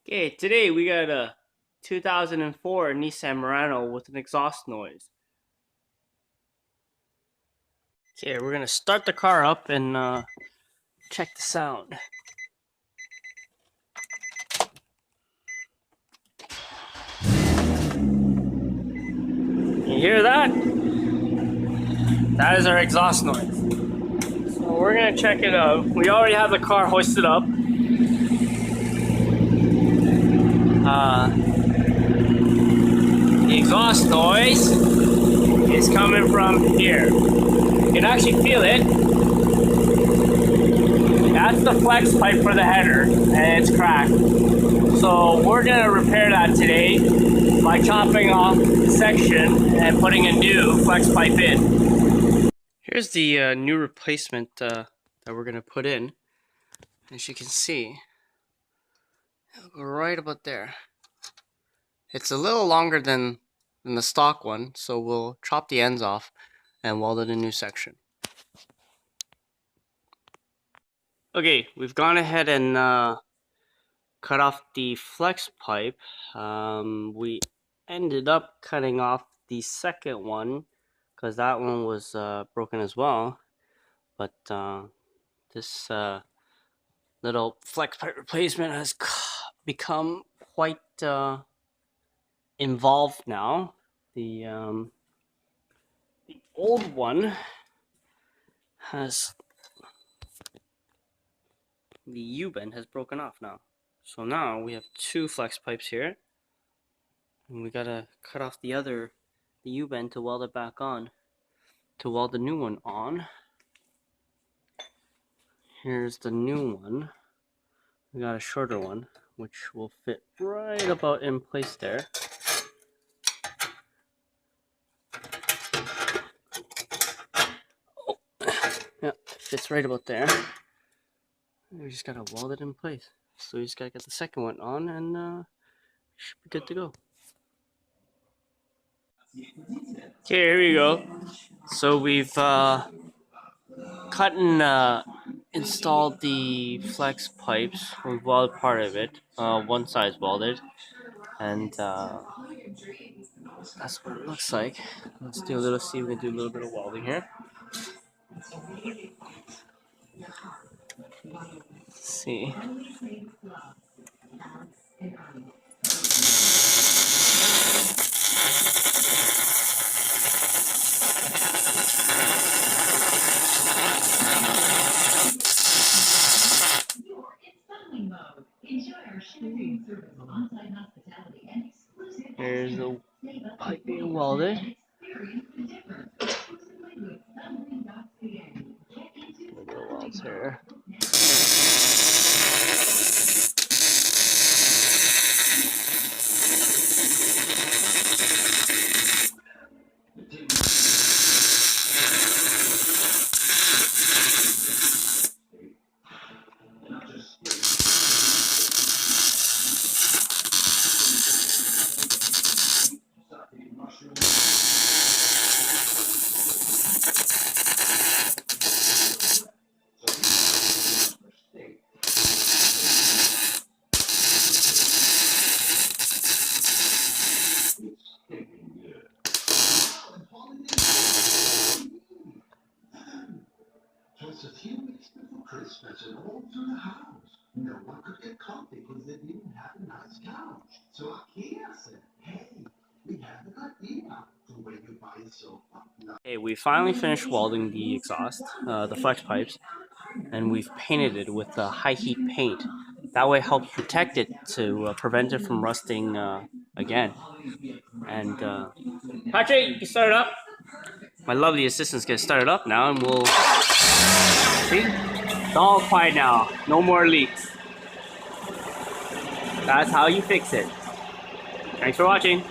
Okay, today we got a 2004 Nissan Murano with an exhaust noise. Okay, we're gonna start the car up and check the sound. You hear that? That is our exhaust noise. So we're gonna check it out. We already have the car hoisted up. The exhaust noise is coming from here. You can actually feel it. That's the flex pipe for the header, and it's cracked. So we're gonna repair that today by chopping off the section and putting a new flex pipe in. Here's the new replacement that we're gonna put in. As you can see, it'll go right about there. It's a little longer than the stock one, so we'll chop the ends off and weld it a new section. Okay, we've gone ahead and cut off the flex pipe. We ended up cutting off the second one because that one was broken as well. But this little flex pipe replacement has become quite involved now. The old one has the U-bend has broken off now. So now we have two flex pipes here, and we gotta cut off the U-bend to weld it back on, to weld the new one on. Here's the new one. We got a shorter one, which will fit right about in place there. Oh, yeah, fits right about there. We just gotta weld it in place. So we just gotta get the second one on, and should be good to go. Okay, here we go. So we've cut and installed the flex pipes. We've welded part of it. One side's welded, and that's what it looks like. Let's see if we can do a little bit of welding here. Let's see. Here's the pipe being welded. Little welds here. Just a few weeks before Christmas, and all through the house, no one could get coffee because they didn't have a nice couch. So IKEA said, hey, we have an idea for when you buy a sofa. Okay, we finally finished welding the exhaust, the flex pipes, and we've painted it with high heat paint. That way it helps protect it to prevent it from rusting again. And Patrick, you can start it up. My lovely assistant's gonna start it up now, and we'll see. It's all quiet now. No more leaks. That's how you fix it. Thanks for watching.